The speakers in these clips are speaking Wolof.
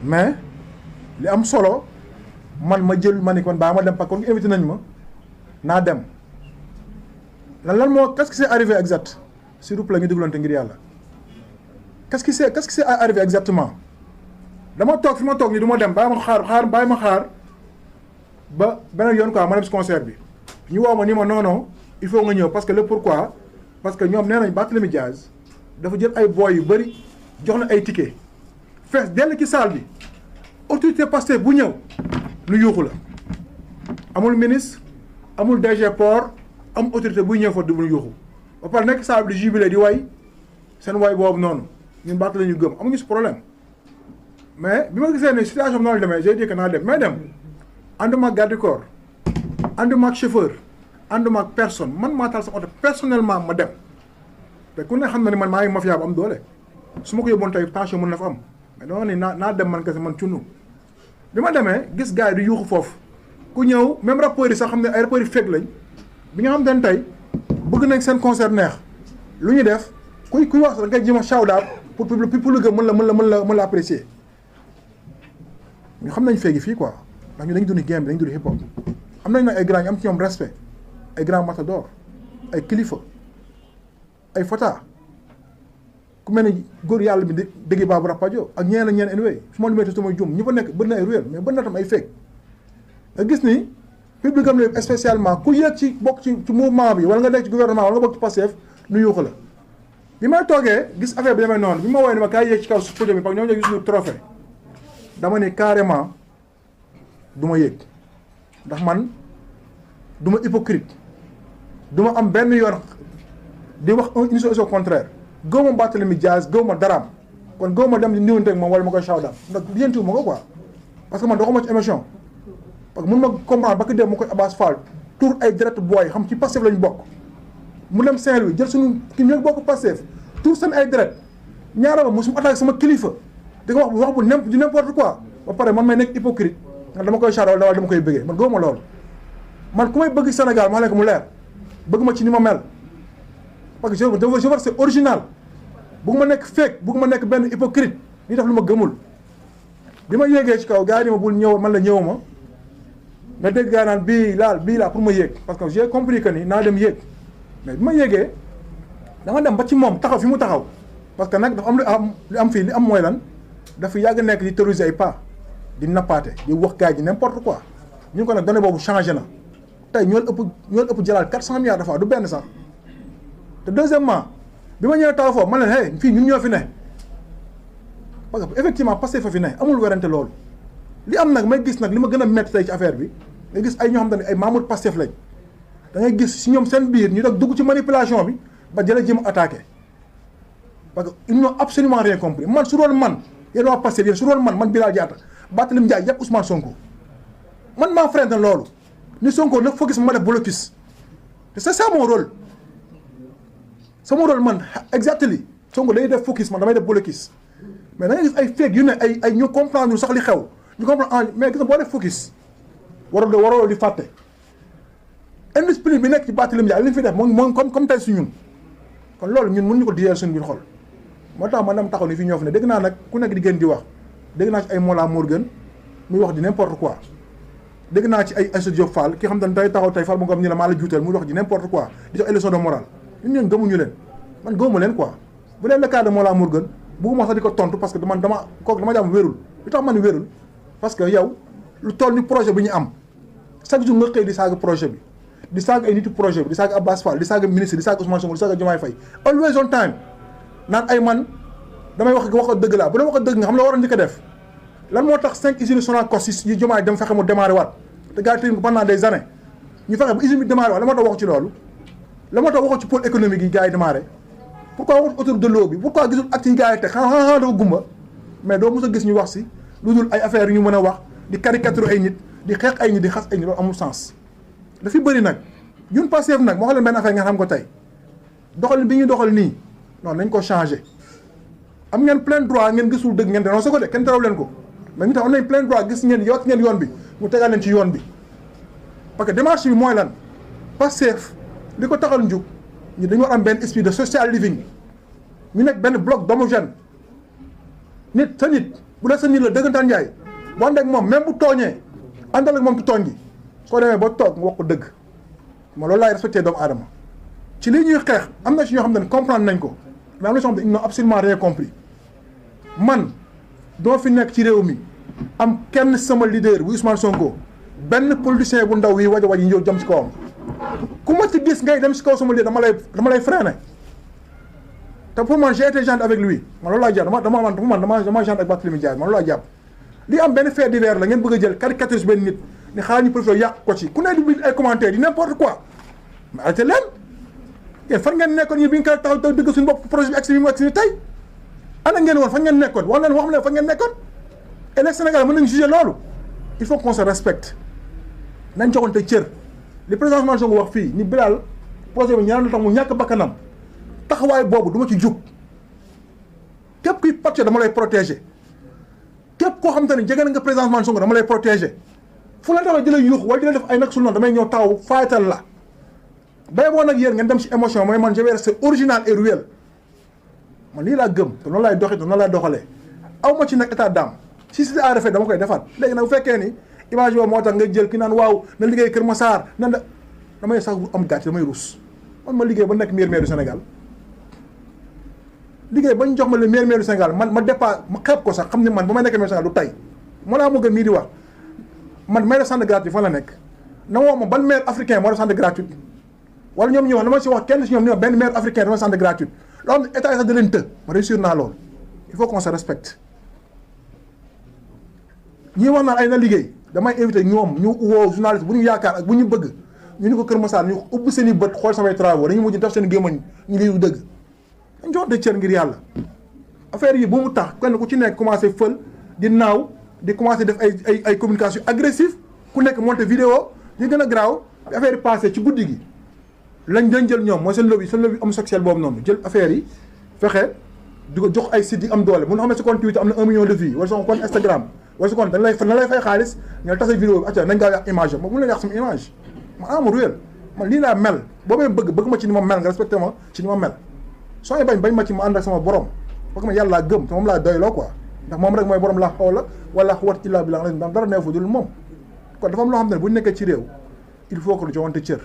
mais li am solo man ma jël ma ni kon baa ma dem parce que kon invité nañ ma naa dem lan moo qu'est-ce qui s'est arrivé exact s'il vous plaît ñu déglante ngir yàlla qu'est-ce qui s'est arrivé exactement dama toog fi ma toog nii du ma dem bàyyi ma xaar ba beneen yoon quoi ma dem si concert bi ñu woo ma ni ma non il faut nga ñëw parce que le pourquoi parce que ñoom nee nañ Barthélémy Dias dafa jël ay boy yu bëri jox na ay ticket fees dell ci salle bi autorité Pastef bu ñëw lu yuuxu la amul ministre amul DG port am autorité buy ñëw fa du yuuxu ba pare nekk salle bi di jubilé di way seen way boobu noonu ñun Barthélémy ñu gëm amuñu si problème mais bi ma gisee ne situation bi noonu la demee j'ai dit que naa dem mais dem ànduma ak garde corps ànduma ak chauffeur ànduma ak personne man maa taal sama oto personnellement ma dem te ku ne xam na ni man maa ngi mafia bu am doole su ma ko yóbboon tey tension mën na fa am mais dama ni naa dem man kese man cunnu bi ma demee gis gars yi di yuuxu foofu ku ñëw même rappeurs yi sax xam ne ay rappeurs yi fekk lañ bi nga xam ne tey bëgg nañ seen concert neex lu ñu def kuy wax da ngay jéem a shout out pour lu gëm mën la apprécier ñu xam nañ feegi fii quoi ndax ñu dañ dund game bi dañ dund hip hop am nañ nag ay grand ñu am ci ñoom respect ay grand matador ay kilifa ay fata ku mel ni góor yàlla bi dégg baabu rapajo ak ñeen anyway su ma limee su ma jum ñi fa nekk bëri na ay ruel mais bëri na tam ay fekk nga gis ni public am ne spécialement ku yéeg ci bokk ci mouvement bi wala nga nekk ci gouvernement wala nga bokk ci Pastef nu yuuxu la bi may toogee gis affaire bi demee noonu bi ma woowee ni ma kaay yéeg ci kaw su podium bi parce que ñoom ñoo gis suñu trophée dama ne carrément du ma yéeg ndax man du ma hypocrite du ma am benn yoon di wax une chose au contraire gëw ma Barthélémy Dias gëw ma daraam kon gëw ma dem di niwante ak moom wala ma koy shawdam ndax lientu ma ko quoi parce que man doxuma ci émission parce que mun ma comprendre ba ko dem ma koy Abass Fall tour ay direct booy xam ci Pastef lañ bokk mu dem Saint-Louis jël suñu ki ñoo bokk Pastef tour seen ay direct ñaara ma musuma attaqué sama kilifa di ko wax bu du n'importe quoi ba pare man may nekk hypocrite nga dama koy shawdam wala dama koy bëggee man gëw ma loolu man ku may bëgg Sénégal ma nekk mu leer bëgg ma ci ni ma mel parce que je veux que c'est original bëgg ma nekk fake bëgg ma nekk benn hypocrite li def lu ma gëmul bi ma yéegee ci kaw gars yi ni ma bul ñëw man la ñëwuma nga dégg gaa naan bii laa pour ma yéeg parce que j'ai compris que ni naa dem yéeg mais bi ma yéegee dama dem ba ci moom taxaw fi mu taxaw parce que nag dafa am lu am fii li am mooy lan dafa yàgg nekk di terroriser ay pas di nappaate di wax gars yi n'importe quoi ñu ko nag données boobu changé na tey ñoo ëpp jëlaat 400 milliards de fois du benn sax te deuxièmement bi ma ñëwee taw foofu ma leen hey fii ñun ñoo fi ne parce que effectivement Pastef fa fi ne amul werante loolu li am nag may gis nag li ma gën a métti tey ci affaire bi nga gis ay ñoo xam ne ay membres Pastef lañ da ngay gis si ñoom seen biir ñu doog dugg ci manipulation bi ba jëla jéem a attaqué parce que ils n'ont absolument rien compris man su doon man yéen waa Pastef yéen su doon man Bilal Diatta Barthélémy Dias yëpp Ousmane Sonko man maa frère na loolu ni Sonko nag focus ma def blocus te c'est ça mon rôle sama rôle man exactement Sonko day def focus man damay def blocus mais da ngay gis ay feeg yu ne ay ñu comprendre sax li xew ñu comprendre mais gis nga boo def focus waroo di fàtte indiscipline bi nekk ci Barthélémy Dias li ñu fi def moom comme tey su ñun kon loolu ñun mënuñu ko diyeel suñu biir xol moo tax man dama taxaw ni fi ñoo fi ne dégg naa nag ku nekk di gën di wax dégg naa ci ay Mollah Morgun muy wax di n'importe quoi dégg naa ci ay Aïssatou Diop Fall ki xam ne day taxaw tey Fall bu nga xam ni la maa la juutal muy wax di n'importe quoi di jox ay leçon de morale ñun gëmuñu leen man gëmuma leen quoi bu leen le cas de Mollah Morgun bugguma sax di ko tontu parce que dama jàmm wérul li tax man wérul parce que yow lu toll ni projet bi ñu am chaque jour nga xëy di saaga projet bi di saaga ay nitu projet bi di saaga Abass Fall di saaga ministre di saaga Ousmane Sonko di saaga Diomaye Faye always on time naan ay man damay wax dëgg laa bu dee wax dëgg nga xam la waroon njëkk a def lan moo tax 5 usines Sonacos yi Diomaye dem fexe mu démarré waat te gars yi tëj ko pendant des années ñu fexe ba usine bi démarré waat la moo tax waxu ci loolu la moo tax waxu ci pôle économique yi gars yi démarré pourquoi waxu autour de l'eau bi pourquoi gisul actes yi gars yi teg xanaa dafa gumba mais doo mos a gis ñu wax si lu dul ay affaires yu ñu mën a wax di caricature ay nit di xeex ay nit di xas ay nit loolu amul sens dafi bëri nag ñun Pastef nag moo xam leen benn affaire nga xam ko tey doxalin bi ñuy doxal nii non nañ ko changé am ngeen plein droit ngeen gisul dëgg ngeen dénoncé ko de kenn teraw leen ko mais ñu tax am nañ plein droit gis ngeen yowat ngeen yoon bi mu tegal leen ci yoon bi parce que démarche bi mooy lan Pastef li ko taxal njug ñu dañu war am benn esprit de social living ñu nekk benn bloc d'homogène nit bu dee sa nit la dëggantaan Ndiaye wante ak moom même bu tooñee àndal ak moom ci tooñ gi soo demee ba toog nga wax ko dëgg ma loolu laay respecté doomu aadama ci lii ñuy xeex am na ci ñoo xam ne comprendre nañ ko mais am na ci ñoo xam ne ils n'ont absolument rien compris man doo fi nekk ci réew mi am kenn sama leader bu Ousmane Sonko benn politicien bu ndaw yi waja waj yi ñëw jëm ci kawam ku ma ci gis ngay dem ci kaw sama leader dama lay freiner te pour man j'ai été gentil avec lui man loolu laa jàpp dama gentil ak Barthélémy Dias man loolu laa jàpp li am benn fait divers la ngeen bëgg a jël caricature benn nit ni xaaral ñu profité yàq ko ci ku ne di bind ay commentaires di n'importe quoi mais arrêtez leen yéen fan ngeen nekkoon ñu bi nga koy taxaw dëgg suñu bopp projet bi agsi bi mu agsi ni tey ana ngeen woon fan ngeen nekkoon wax leen fan ngeen nekkoon et les Sénégalais mën nañu juger loolu il faut qu'on se respecte nañ joxante cër li président Ousmane Sonko wax fii ni Bilal projet bi ñaar la tax mu ñàkk bakkanam taxawaay boobu du ma ci jug képp kuy patriote dama lay protéger képp koo xamante ne jege na nga président Ousmane Sonko dama lay protéger fu la taxaw di la yuux wala di la def ay nag sul noonu damay ñëw taxaw faayatal la bay boo nag yéen ngeen dem ci émotion mooy man je vais rester original et réel man lii laa gëm te noonu laay doxee te noonu laay doxalee aw ma ci nag état d'âme si c'était à refaire dama koy defaat léegi nag bu fekkee ni image boobu moo tax nga jël ki naan waaw na liggéey Kër Massar nan la damay sax am gàcce damay rus man ma liggéey ba nekk maire du Sénégal liggéey bañ jox ma le maire du Sénégal man ma départ ma xeeb ko sax xam ne man ba may nekk maire du Sénégal du tey moo laa bëgg mii di wax man may def centre gratuit fan la nekk na woo ma ban maire africain moo def centre gratuit wala ñoom ñu wax dama si wax kenn si ñoom ni ma benn maire africain dafa centre gratuit loolu xam ne état yi sax da leen të ma réussir naa loolu il faut qu'on se respecte ñi wax naan ay na liggéey damay invité ñoom ñu woo journaliste bu ñu yaakaar ak bu ñu bëgg ñu ni ko Kër Massar ñu ubbi seen i bët xool samay travaux dañu mujj def seen gémmañ ñu lii dëgg dañ jox de cër ngir yàlla affaire yi bu mu tax kenn ku ci nekk commencé fël di naaw di commencé def ay communication agressive ku nekk monté vidéo di gën a garaaw bi affaire yi passé ci guddi gi lañ jël ñoom mooy seen lobby homosexuel boobu noonu jël affaire yi fexe di ko jox ay sites yi am doole mun na xam ne sa compte Twitter am na 1 million de vues wala sa compte Instagram wala sa compte dañ lay fay xaalis ñoo tasay vidéo bi acca nañ gaaw yàq image ma mun leen yàq sama image ma ama réel man lii laa mel boo may bëgg ma ci ni ma mel nga respecté ma ci ni ma mel soo bañ ma ci ma ànd ak sama borom parce que ma yàlla laa gëm te moom laa doyloo quoi ndax moom rek mooy borom la xawla wala quwwata illa billah ndax dara neefu dul moom kon dafa am loo xam ne bu ñu nekkee ci réew il faut que ñu joxante cër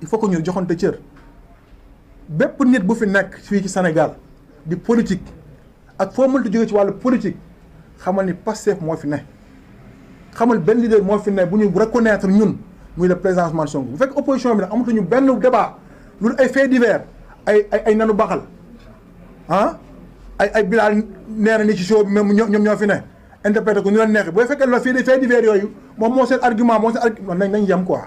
il faut que ñu joxante cër bépp nit bu fi nekk fii ci Sénégal di politique ak foo mënti jóge ci wàllu politique xamal ni Pastef moo fi ne xamal benn leader moo fi ne bu ñu reconnaître ñun muy le président Ousmane Sonko bu fekk opposition bi nag amatuñu benn débat loolu ay faits divers ay nanu baxal ah ay Bilal neera ni ci show bi même ñoom ñoo fi ne interprété ko ñu leen neex bu fekkee la fii faits divers yooyu moom moo seen argument nañ yem quoi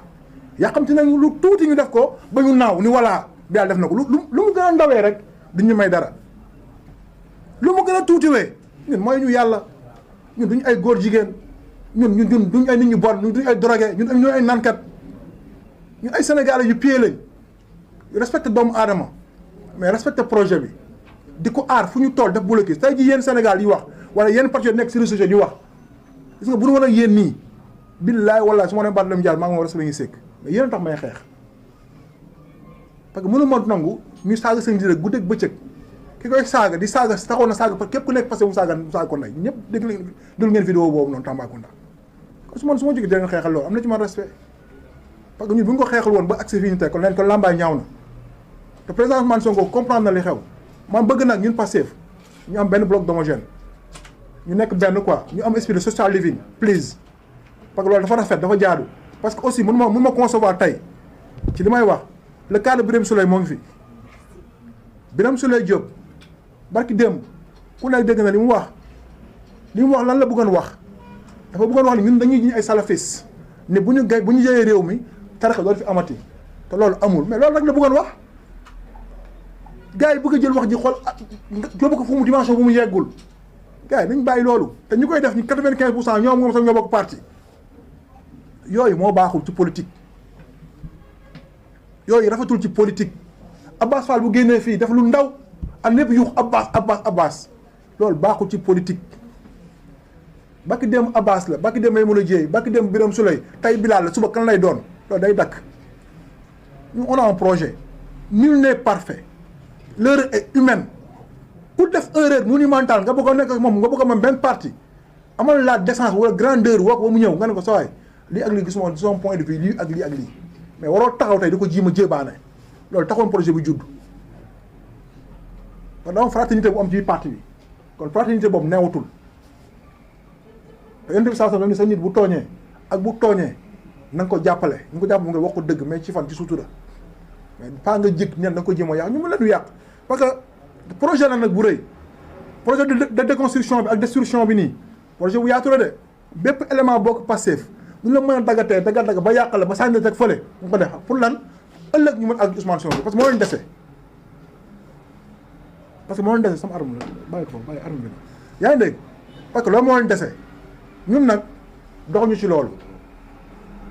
yàqamti nañ lu tuuti ñu def ko ba ñu naaw ni voilà Bilal def na ko lu mu gën a ndawee rek duñ ñu may dara lu mu gën a tuutiwee ñun mooy ñu yàlla ñun duñu ay góor jigéen ñun duñu ay nit ñu bon ñun duñu ay drogué ñun ay nankat ñun ay sénégalais yu pied lañ respecté doomu aadama mais respecté projet bi di ko aar fu ñu toll def bloqué tey ji yéen Sénégal yi wax wala yenn parti nekk si réseaux sociaux yi wax gis nga bu ñu woon ak yéen nii billaay wallaay su ma nee Barthélémy Dias maa ngi respecté la ñuy sëkk mais yéen a tax may xeex parce que mënu ma nangu ñu saaga seen di rek guddeeg bëccëg ki koy saaga di saaga taxaw na saaga parce que képp ku nekk parce que mu saaga ko nay ñëpp déglu ngeen vidéo boobu noonu Tambacounda kon su ma jógee di leen xeexal loolu am na ci man respect parce que ñun bu ñu ko xeexal woon ba accès fii ñu tey kon leen ko lambaay ñaaw na te président Ousmane Sonko comprendre na li xew man bëgg nag ñun Pastef ñu am benn bloc d'homogène ñu nekk benn quoi ñu am esprit de social living please parce que loolu dafa rafet dafa jaadu parce que aussi mun ma concevoir tey ci li may wax le cas de Birame Souleye moo ngi fi Birame Souleye Diop barki démb ku nekk dégg na li mu wax lan la bëggoon wax dafa bëggoon wax ni ñun dañuy ay salafis ne bu ñu jëyee réew mi tarixa doon fi amati te loolu amul mais loolu rek la bëggoon wax gars yi bëgg a jël wax ji xool yóbbu ko fu mu dimension bu mu yeggul gars yi nañ bàyyi loolu te ñu koy def ñu 95% ñoom moom sax ñoo bokk parti yooyu moo baaxul ci politique yooyu rafetul ci politique Abbas Fall bu génnee fii def lu ndaw ak lépp yuux Abbas loolu baaxul ci politique bakki dem Abbas la bakki dem Maimouna Dièye bakki dem Birame Souleye tey Bilal la suba kan lay doon loolu day dakk ñu on a un projet nul n'est parfait l'heure est humaine ku def erreur monumentale nga bëgg a nekk moom nga bëgg a moom benn parti amal la décence wala grandeur woo ko ba mu ñëw nga ne ko sa waay lii ak lii gisuma son point de vue lii ak lii mais waroo taxaw tey di ko jiima jébaane loolu taxoon projet bi judd kon dafa fraternité bu am ci parti bi kon fraternité boobu neewatul te yonent bi saa ni sa nit bu tooñee ak bu tooñee na nga ko jàppale nga ko jàppale nga wax ko dëgg mais ci fan ci sutura mais pas nga jëkk ñen da nga ko jéem a yàq ñu mën la du yàq parce que projet la nag bu rëy projet de déconstruction bi ak destruction bi nii projet bu yaatu la de bépp élément boo ko Pastef ñu la mën a daggatee dagga ba yàq la ba sànni teg fële nga ko def pour lan ëllëg ñu mën ak Ousmane Sonko parce que moo leen dese sama arme la bàyyi ko foofu bàyyi arme bi la yaa ngi dégg parce que loolu moo leen dese ñun nag doxuñu ci loolu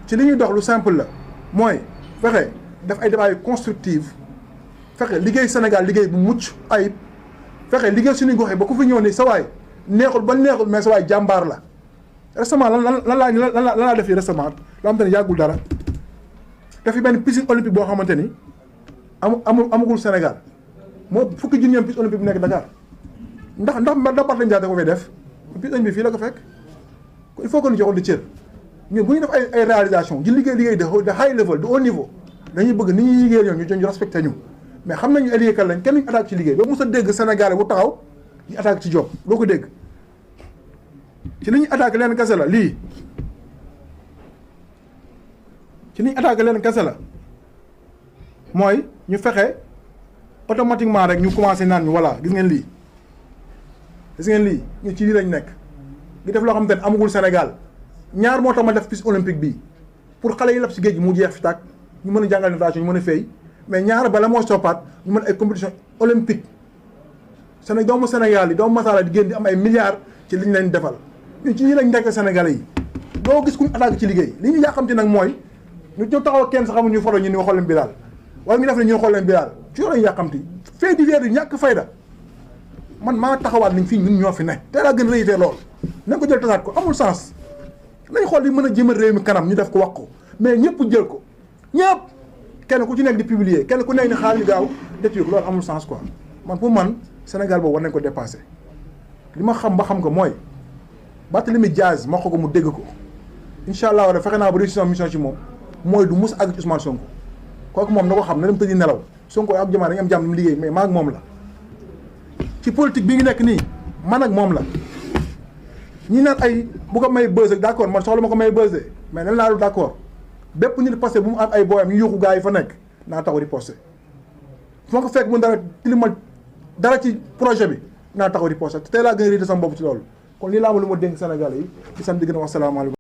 ci li ñuy dox lu simple la mooy fexe def ay débat yu constructif fexe liggéey Sénégal liggéey bu mucc ayib fexe liggéey suñu gox yi ba ku fi ñëw ni sa waay neexul ba neexul mais sa waay jàmbaar la récemment lan laa def yi récemment loo xamante ni yàggul dara def fi benn piscine olympique boo xamante ni amagul Sénégal moo fukki junnième piscine olympique bu nekk Dakar ndax Barthélémy Dias da ko fay def piscine bi fii la ko fekk il faut que ñu joxoon di cër ñun bu ñu def ay réalisation di liggéey de high level de haut niveau dañuy bëgg ni ñuy liggéey ñoom ñu respecté ñu mais xam nañu liggéeykat lañ kenn ñu attaque ci liggéey ba mos a dégg Sénégalais bu taxaw ñu attaque ci job loo ko dégg ci li ñu attaqué leen kese la lii ci li ñu attaqué leen kese la mooy ñu fexe automatiquement rek ñu commencé naan ñu voilà gis ngeen lii ñu ci lii lañ nekk di def loo xamante ne amagul Sénégal ñaar moo tax ma def piscine olympique bii pour xale yi lab si géej gi mu jeex fi tàkk ñu mën a jàngal natation ñu mën a fay mais ñaar bala moo soppaat ñu mën ay compétition olympique doomu Sénégal yi doomu Masala di génn di am ay milliards ci li ñu leen defal ñu ci lii lañ nekk Sénégalais yi doo gis kuñ attaque ci liggéey li ñu yàqamti nag mooy ñu taxaw kenn sax xamuñu foto ñu ni xool leen Bilal wala ñu def ne ñu xool leen Bilal ci yoo lañ yàqamti fait divers yi ñàkk fayda man maa taxawaat nañ fii ñun ñoo fi ne te laa gën réyitee lool nañ ko jël tasaat ko amul sens nañ xool li mën a jëmal réew mi kanam ñu def ko wax ko mais ñëpp jël ko ñëpp kenn ku ci nekk di publier kenn ku nekk ni xaar ñu gaaw détruire ko loolu amul sens quoi man pour man Sénégal boobu war nañ ko dépassé li ma xam ba xam ko mooy Barthélémy Dias ma ko mu dégg ko incha allah war fexe naa ba réussir mission ci moom mooy du mus àgg ci Ousmane Sonko kooku moom na ko xam ne dem tëddi nelaw Sonko ak jamono dañu am jàmm ni mu liggéey mais maa ak moom la ci politique bi ngi nekk nii man ak moom la ñi naan ay bu ko may buzz d' accord man soxla ma ko may buzz mais nan laa dul d' accord bépp nit posté bu mu am ay booyam ñu yuuxu gars yi fa nekk naa taxaw di posté fu ma ko fekk mu dara tilimal dara ci projet bi naa taxaw di posté te tey laa gën a riite sama bopp ci loolu kon lii laa ma lu ma dénk Sénégalais yi ci sam di gën a wax salaamaaleykum